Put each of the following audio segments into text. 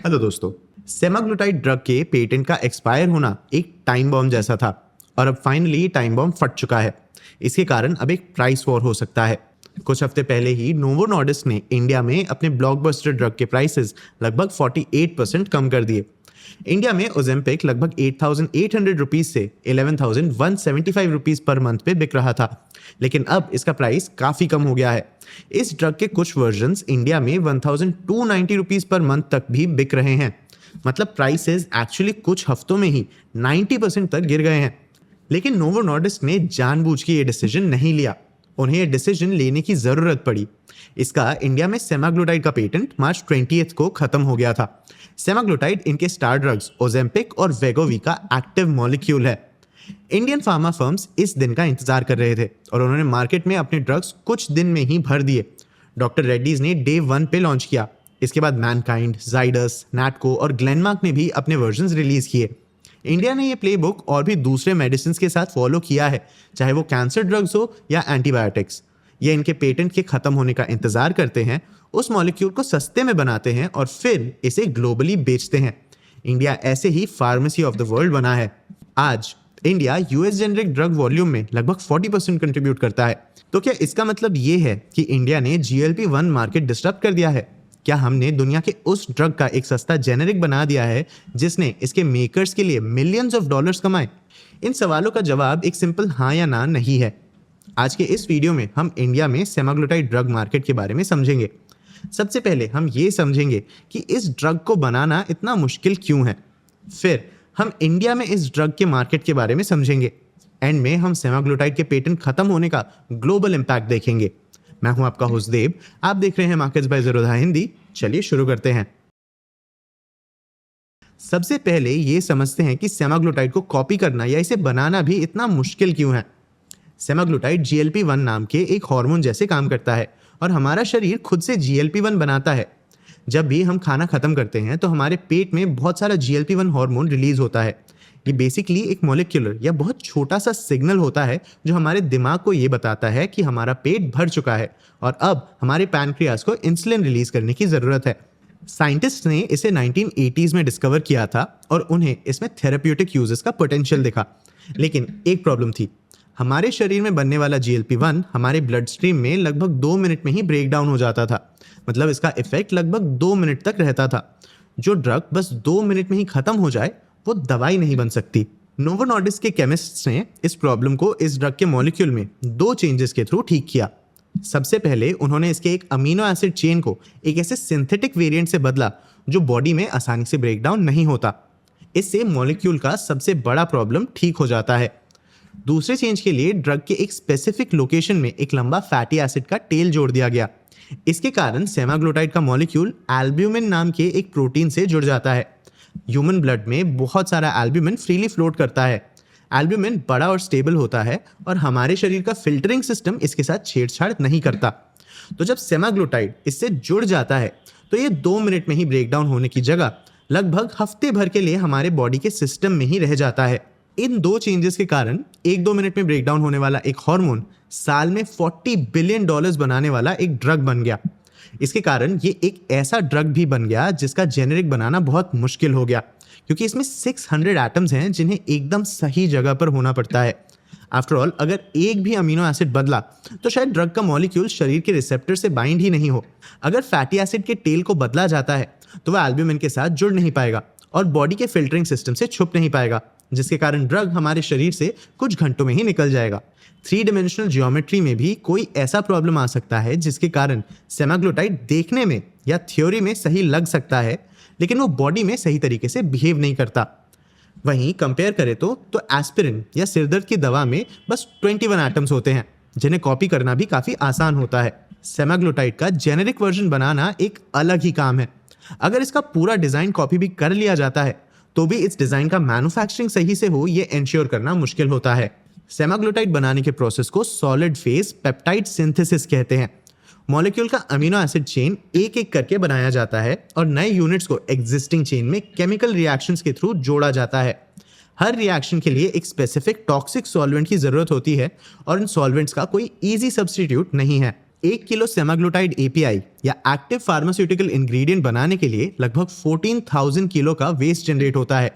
Hello दोस्तों, semaglutide drug के patent का एक्सपायर होना एक टाइम बॉम्ब जैसा था और अब फाइनली टाइम बॉम्ब फट चुका है। इसके कारण अब एक प्राइस वॉर हो सकता है। कुछ हफ्ते पहले ही नोवो नॉर्डिस्क ने इंडिया में अपने ब्लॉकबस्टर ड्रग के प्राइसेस लगभग 48% कम कर दिए। इंडिया में ओजेम्पिक लगभग 8,800 रुपीज से 11,175 रुपीज पर मंथ पे बिक रहा था, लेकिन अब इसका प्राइस काफी कम हो गया है। इस ड्रग के कुछ वर्जन्स इंडिया में 1,290 रुपीज पर मंथ तक भी बिक रहे हैं। मतलब प्राइसेस एक्चुअली कुछ हफ्तों में ही 90% तक गिर गए हैं। लेकिन नोवो नॉर्डिस्क ने जानबूझ के ये डिसीजन नहीं लिया। उन्हें ये डिसीजन लेने की जरूरत पड़ी। इसका इंडिया में सेमाग्लूटाइड का पेटेंट मार्च 20 को खत्म हो गया था। सेमाग्लूटाइड इनके स्टार ड्रग्स ओजेम्पिक और वेगोवी का एक्टिव मॉलिक्यूल है। इंडियन फार्मा फर्म्स इस दिन का इंतजार कर रहे थे और उन्होंने मार्केट में अपने ड्रग्स कुछ दिन में ही भर दिए। डॉक्टर रेड्डीज ने डे 1 पे लॉन्च किया। इसके बाद मैनकाइंड, जाइडस, नैटको और ग्लेनमार्क ने भी अपने वर्जन्स रिलीज किए। इंडिया ने ये प्लेबुक और भी दूसरे मेडिसिन के साथ फॉलो किया है, चाहे वो कैंसर ड्रग्स हो या एंटीबायोटिक्स। ये इनके पेटेंट के खत्म होने का इंतजार करते हैं, उस मॉलिक्यूल को सस्ते में बनाते हैं और फिर इसे ग्लोबली बेचते हैं। इंडिया ऐसे ही फार्मेसी ऑफ द वर्ल्ड बना है। आज India US generic drug volume में लगभग 40% कंट्रीब्यूट करता है। तो क्या इसका मतलब ये है कि इंडिया ने GLP-1 मार्केट डिस्टर्ब कर दिया है? क्या हमने दुनिया के उस ड्रग का एक सस्ता जेनेरिक बना दिया है जिसने इसके मेकर्स के लिए मिलियंस ऑफ डॉलर्स कमाए? इन सवालों का जवाब एक सिंपल हाँ या ना नहीं है। आज के इस वीडियो में हम इंडिया में सेमाग्लूटाइड ड्रग मार्केट के बारे में समझेंगे। सबसे पहले हम ये समझेंगे कि इस ड्रग को बनाना इतना मुश्किल क्यों है। फिर हम इंडिया में इस ड्रग के मार्केट के बारे में समझेंगे। एंड में हम सेमाग्लूटाइड के पेटेंट खत्म होने का ग्लोबल इंपैक्ट देखेंगे। मैं हूं आपका होस्ट देव, आप देख रहे हैं मार्केट्स बाय ज़ेरोधा हिंदी। चलिए शुरू करते हैं। सबसे पहले ये समझते हैं कि सेमाग्लूटाइड को कॉपी करना या इसे बनाना भी इतना मुश्किल क्यों है। सेमाग्लूटाइड GLP-1 नाम के एक हार्मोन जैसे काम करता है और हमारा शरीर खुद से GLP-1 बनाता है। जब भी हम खाना खत्म करते हैं तो हमारे पेट में बहुत सारा GLP-1 हार्मोन रिलीज होता है। ये बेसिकली एक मॉलिक्यूलर या बहुत छोटा सा सिग्नल होता है जो हमारे दिमाग को ये बताता है कि हमारा पेट भर चुका है और अब हमारे पैनक्रियाज को इंसुलिन रिलीज करने की जरूरत है। साइंटिस्ट ने इसे 1980s में डिस्कवर किया था और उन्हें इसमें थेरेप्यूटिक यूजेस का पोटेंशियल दिखा। लेकिन एक प्रॉब्लम थी। हमारे शरीर में बनने वाला GLP-1 हमारे ब्लड स्ट्रीम में लगभग 2 मिनट में ही ब्रेक डाउन हो जाता था। मतलब इसका इफेक्ट लगभग 2 मिनट तक रहता था। जो ड्रग बस 2 मिनट में ही खत्म हो जाए वो दवाई नहीं बन सकती। नोवो नॉर्डिस्क के केमिस्ट्स ने इस प्रॉब्लम को इस ड्रग के मॉलिक्यूल में 2 चेंजेस के थ्रू ठीक किया। सबसे पहले उन्होंने इसके एक अमीनो एसिड चेन को एक ऐसे सिंथेटिक वेरिएंट से बदला जो बॉडी में आसानी से ब्रेक डाउन नहीं होता। इससे मॉलिक्यूल का सबसे बड़ा प्रॉब्लम ठीक हो जाता है। दूसरे चेंज के लिए ड्रग के एक स्पेसिफिक लोकेशन में एक लंबा फैटी एसिड का टेल जोड़ दिया गया। इसके कारण सेमाग्लूटाइड का मॉलिक्यूल एल्ब्यूमिन नाम के एक प्रोटीन से जुड़ जाता है। ह्यूमन ब्लड में बहुत सारा एल्ब्यूमिन फ्रीली फ्लोट करता है। एल्ब्यूमिन बड़ा और स्टेबल होता है और हमारे शरीर का फिल्टरिंग सिस्टम इसके साथ छेड़छाड़ नहीं करता। तो जब सेमाग्लूटाइड इससे जुड़ जाता है तो ये 2 मिनट में ही ब्रेक डाउन होने की जगह लगभग हफ्ते भर के लिए हमारे बॉडी के सिस्टम में ही रह जाता है। इन 2 चेंजेस के कारण 1-2 मिनट में ब्रेक डाउन होने वाला एक हार्मोन साल में $40 बिलियन बनाने वाला एक ड्रग बन गया। इसके कारण ये एक ऐसा ड्रग भी बन गया जिसका जेनेरिक बनाना बहुत मुश्किल हो गया, क्योंकि इसमें 600 एटम्स हैं जिन्हें एकदम सही जगह पर होना पड़ता है। आफ्टर ऑल, अगर एक भी अमीनो एसिड बदला तो शायद ड्रग का मॉलिक्यूल शरीर के रिसेप्टर से बाइंड ही नहीं हो। अगर फैटी एसिड के टेल को बदला जाता है तो वह एल्ब्यूमिन के साथ जुड़ नहीं पाएगा और बॉडी के फिल्टरिंग सिस्टम से छुप नहीं पाएगा, जिसके कारण ड्रग हमारे शरीर से कुछ घंटों में ही निकल जाएगा। 3 डायमेंशनल जियोमेट्री में भी कोई ऐसा प्रॉब्लम आ सकता है जिसके कारण सेमाग्लूटाइड देखने में या थ्योरी में सही लग सकता है, लेकिन वो बॉडी में सही तरीके से बिहेव नहीं करता। वहीं कंपेयर करें तो एस्पिरिन या सिरदर्द की दवा में बस 21 एटम्स होते हैं, जिन्हें कॉपी करना भी काफ़ी आसान होता है। सेमाग्लूटाइड का जेनेरिक वर्जन बनाना एक अलग ही काम है। अगर इसका पूरा डिज़ाइन कॉपी भी कर लिया जाता है तो भी इस डिज़ाइन का मैन्युफैक्चरिंग सही से हो ये एंश्योर करना मुश्किल होता है। सेमाग्लूटाइड बनाने के प्रोसेस को सॉलिड फेज पेप्टाइड सिंथेसिस कहते हैं। मॉलिक्यूल का अमीनो एसिड चेन एक एक करके बनाया जाता है और नए यूनिट्स को एग्जिस्टिंग चेन में केमिकल रिएक्शंस के थ्रू जोड़ा जाता है। हर रिएक्शन के लिए एक स्पेसिफिक टॉक्सिक सॉल्वेंट की जरूरत होती है और इन सॉल्वेंट्स का कोई इजी सब्स्टिट्यूट नहीं है। 1 किलो सेमाग्लूटाइड एपीआई या एक्टिव फार्मास्यूटिकल इंग्रेडिएंट बनाने के लिए लगभग 14,000 किलो का वेस्ट जनरेट होता है।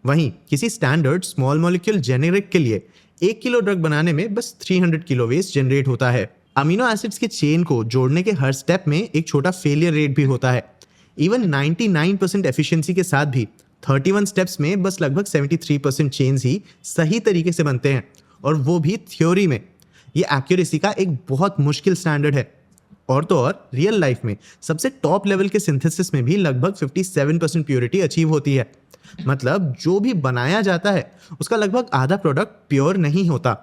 वहीं किसी स्टैंडर्ड स्मॉल मॉलिक्यूल जेनेरिक के लिए 1 किलो ड्रग बनाने में बस 300 किलो वेस्ट जनरेट होता है। अमीनो एसिड्स के चेन को जोड़ने के हर स्टेप में एक छोटा फेलियर रेट भी होता है। इवन 99% एफिशिएंसी के साथ भी 31 स्टेप्स में बस लगभग 73% चेन्स ही सही तरीके से बनते हैं, और वो भी थ्योरी में। ये एक्यूरेसी का एक बहुत मुश्किल स्टैंडर्ड है। और तो और रियल लाइफ में सबसे टॉप लेवल के सिंथेसिस में भी लगभग 57% प्योरिटी अचीव होती है। मतलब जो भी बनाया जाता है उसका लगभग आधा प्रोडक्ट प्योर नहीं होता।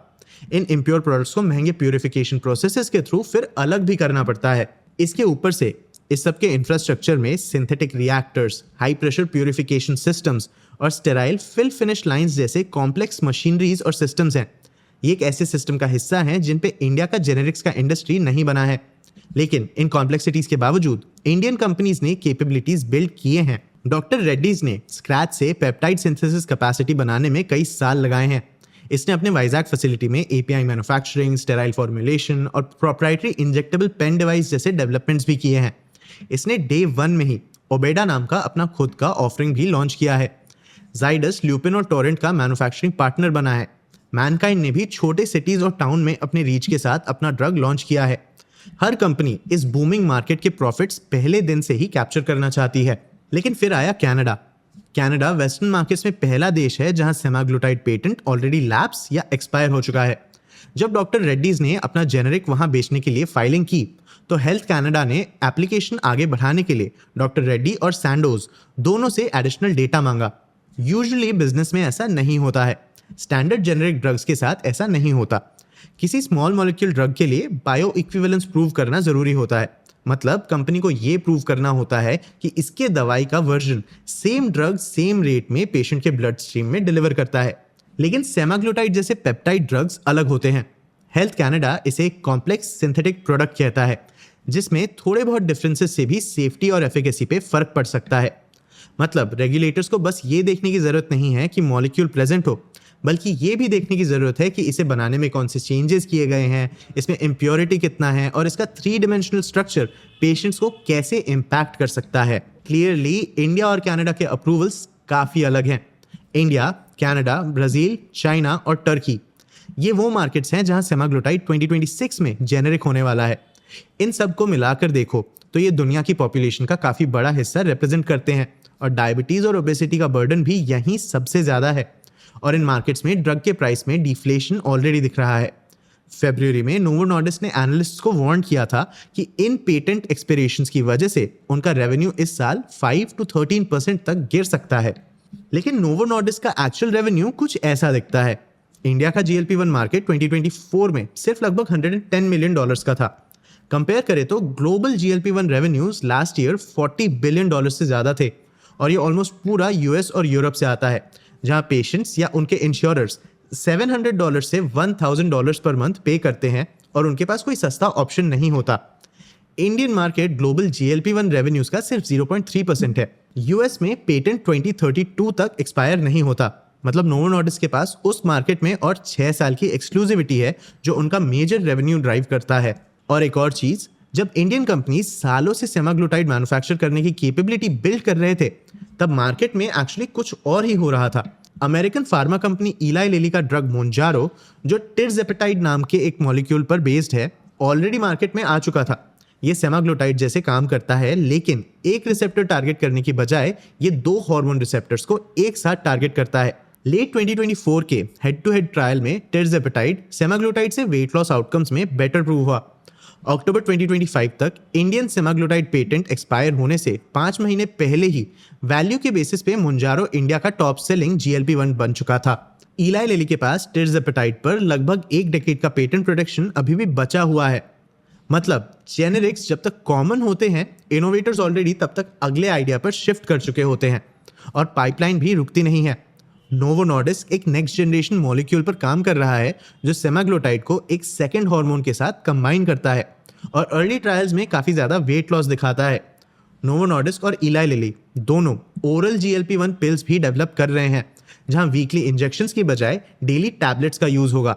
इन इम्प्योर प्रोडक्ट्स को महंगे प्यूरिफिकेशन प्रोसेसेस के थ्रू फिर अलग भी करना पड़ता है। इसके ऊपर से इस सब के इंफ्रास्ट्रक्चर में synthetic reactors, high pressure purification systems और स्टेराइल फिल फिनिश लाइंस जैसे कॉम्प्लेक्स मशीनरीज और सिस्टम्स हैं। ये एक ऐसे सिस्टम का हिस्सा है जिन पे इंडिया का जेनेरिक्स का इंडस्ट्री नहीं बना है, लेकिन इन कॉम्प्लेक्सिटीज के बावजूद इंडियन कंपनीज ने कैपेबिलिटीज बिल्ड किए हैं। डॉक्टर रेड्डीज ने स्क्रैच से पेप्टाइड सिंथेसिस कैपेसिटी बनाने में कई साल लगाए हैं। इसने अपने वाइजैक फैसिलिटी में एपीआई मैन्युफैक्चरिंग, स्टेराइल फॉर्मुलेशन और प्रोप्राइटरी इंजेक्टेबल पेन डिवाइस जैसे डेवलपमेंट्स भी किए हैं। इसने डे 1 में ही ओबेडा नाम का अपना खुद का ऑफरिंग भी लॉन्च किया है। जाइडस, ल्यूपिन और टोरेंट का मैन्युफैक्चरिंग पार्टनर बना है। मैनकाइंड ने भी छोटे सिटीज और टाउन में अपने रीच के साथ अपना ड्रग लॉन्च किया है। हर कंपनी इस बूमिंग मार्केट के प्रॉफिट्स पहले दिन से ही कैप्चर करना चाहती है। लेकिन फिर आया कनाडा वेस्टर्न मार्केट्स में पहला देश है जहां सेमाग्लूटाइड पेटेंट ऑलरेडी लैप्स या एक्सपायर हो चुका है। जब डॉक्टर रेड्डीज ने अपना जेनेरिक वहां बेचने के लिए फाइलिंग की, तो हेल्थ कनाडा ने एप्लीकेशन आगे बढ़ाने के लिए डॉक्टर रेड्डी और सैंडोज दोनों से एडिशनल डेटा मांगा। यूजुअली बिजनेस में ऐसा नहीं होता है। स्टैंडर्ड जेनेरिक ड्रग्स के साथ ऐसा नहीं होता। किसी स्मॉल मॉलिक्यूल ड्रग के लिए बायो इक्विवेलेंस प्रूव करना जरूरी होता है। मतलब कंपनी को ये प्रूव करना होता है कि इसके दवाई का version same drug same rate में पेशेंट के ब्लड स्ट्रीम में डिलीवर करता है। लेकिन सेमाग्लूटाइड जैसे पेप्टाइड ड्रग्स अलग होते हैं। हेल्थ कनाडा इसे एक कॉम्प्लेक्स सिंथेटिक प्रोडक्ट कहता है, जिसमें थोड़े बहुत डिफरेंसेस से भी सेफ्टी और एफिकेसी पे फर्क पड़ सकता है। मतलब रेगुलेटर्स को बस ये देखने की जरूरत नहीं है कि मॉलिक्यूल प्रेजेंट हो, बल्कि ये भी देखने की जरूरत है कि इसे बनाने में कौन से चेंजेस किए गए हैं, इसमें इम्प्योरिटी कितना है और इसका 3 डायमेंशनल स्ट्रक्चर पेशेंट्स को कैसे इम्पैक्ट कर सकता है। क्लियरली इंडिया और कनाडा के अप्रूवल्स काफ़ी अलग हैं। इंडिया, कनाडा, ब्राज़ील, चाइना और टर्की, ये वो मार्केट्स हैं जहां सेमाग्लूटाइड 2026 में जेनेरिक होने वाला है। इन सब को मिलाकर देखो तो ये दुनिया की पॉपुलेशन का काफ़ी बड़ा हिस्सा रिप्रेजेंट करते हैं, और डायबिटीज़ और ओबेसिटी का बर्डन भी यहीं सबसे ज़्यादा है। और इन मार्केट्स में ड्रग के प्राइस में डिफ्लेशन ऑलरेडी दिख रहा है। फरवरी में नोवो नॉर्डिस्क ने एनालिस्ट्स को वार्न किया था कि इन पेटेंट एक्सपिरेशंस की वजह से उनका रेवेन्यू इस साल 5 to 13% तक गिर सकता है। लेकिन नोवो नॉर्डिस्क का एक्चुअल रेवेन्यू कुछ ऐसा दिखता है। इंडिया का GLP-1 मार्केट 2024 में सिर्फ लगभग $110 मिलियन का था। कंपेयर करें तो global GLP-1 revenues last year $40 billion से ज़्यादा थे, और ये ऑलमोस्ट पूरा US और यूरोप से आता है, जहां पेशेंट्स या उनके इंश्योरर्स $700 से $1,000 पर मंथ पे करते हैं, और उनके पास कोई सस्ता ऑप्शन नहीं होता। Indian market global GLP-1 revenues का सिर्फ 0.3% है। US में पेटेंट 2032 तक एक्सपायर नहीं होता। मतलब नोवो नॉर्डिस्क के पास उस मार्केट में और 6 साल की एक्सक्लूसिविटी है, जो उनका मेजर रेवेन्यू ड्राइव करता है। और एक और चीज, जब इंडियन कंपनीज सालों से सेमाग्लूटाइड मैन्युफैक्चर करने की कैपेबिलिटी बिल्ड कर रहे थे, तब मार्केट में एक्चुअली कुछ और ही हो रहा था। अमेरिकन फार्मा कंपनी इलाई लिली का ड्रग मोन्जारो, जो टिर्जेपेटाइड नाम के एक मॉलिक्यूल पर बेस्ड है, ऑलरेडी मार्केट में आ चुका था। ये सेमाग्लूटाइड जैसे काम करता है, लेकिन एक रिसेप्टर टारगेट करने की बजाय ये 2 हार्मोन रिसेप्टर्स को एक साथ टारगेट करता है। लेट 2024 के हेड टू हेड ट्रायल में टिर्जेपेटाइड सेमाग्लूटाइड से वेट लॉस आउटकम्स में बेटर प्रूव हुआ। अक्टूबर 2025 तक इंडियन सेमाग्लूटाइड पेटेंट एक्सपायर होने से 5 महीने पहले ही वैल्यू के बेसिस पे मोन्जारो इंडिया का टॉप सेलिंग GLP-1 बन चुका था। इलाई लिली के पास टिर्जेपेटाइड पर लगभग 1 डेकेड का पेटेंट प्रोटेक्शन अभी भी बचा हुआ है। मतलब जेनेरिक्स जब तक कॉमन होते हैं, इनोवेटर्स ऑलरेडी तब तक अगले आइडिया पर शिफ्ट कर चुके होते हैं, और पाइपलाइन भी रुकती नहीं है। नोवो नॉर्डिस्क एक नेक्स्ट जनरेशन मॉलिक्यूल पर काम कर रहा है, जो सेमाग्लूटाइड को एक सेकंड हार्मोन के साथ कंबाइन करता है और अर्ली ट्रायल्स में काफ़ी ज़्यादा वेट लॉस दिखाता है। नोवो नॉर्डिस्क और इलाई लिली दोनों ओरल GLP-1 पिल्स भी डेवलप कर रहे हैं, जहां वीकली इंजेक्शंस की बजाय डेली टैबलेट्स का यूज़ होगा।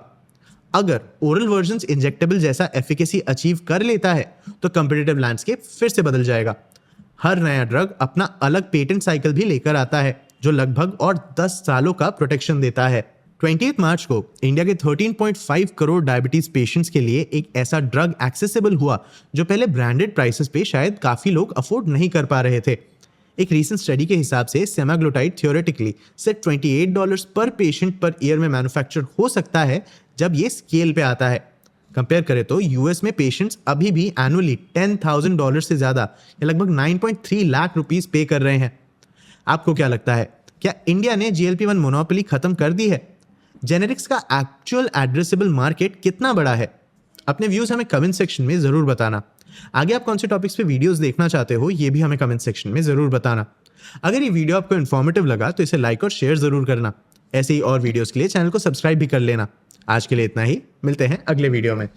अगर ओरल वर्जन्स इंजेक्टेबल जैसा एफिकेसी अचीव कर लेता है तो कंपिटिटिव लैंडस्केप फिर से बदल जाएगा। हर नया ड्रग अपना अलग पेटेंट साइकिल भी लेकर आता है जो लगभग और 10 सालों का प्रोटेक्शन देता है। 28 मार्च को इंडिया के 13.5 करोड़ डायबिटीज पेशेंट्स के लिए एक ऐसा ड्रग एक्सेसिबल हुआ जो पहले ब्रांडेड प्राइसेस पे शायद काफी लोग अफोर्ड नहीं कर पा रहे थे। एक रीसेंट स्टडी के हिसाब से सेमाग्लोटाइड थियोरेटिकली सिर्फ $28 पर पेशेंट पर ईयर में मैन्युफैक्चर हो सकता है जब ये स्केल पे आता है। कंपेयर करें तो यूएस में पेशेंट्स अभी भी एनुअली $10,000 से ज्यादा या लगभग 9.3 लाख रुपीस पे कर रहे हैं। आपको क्या लगता है, क्या इंडिया ने GLP-1 मोनोपोली खत्म कर दी है? जेनेरिक्स का एक्चुअल एड्रेसेबल मार्केट कितना बड़ा है? अपने व्यूज हमें कमेंट सेक्शन में जरूर बताना। आगे आप कौन से टॉपिक्स पे वीडियोस देखना चाहते हो ये भी हमें कमेंट सेक्शन में जरूर बताना। अगर ये वीडियो आपको इन्फॉर्मेटिव लगा तो इसे लाइक और शेयर जरूर करना। ऐसे ही और वीडियोस के लिए चैनल को सब्सक्राइब भी कर लेना। आज के लिए इतना ही, मिलते हैं अगले वीडियो में।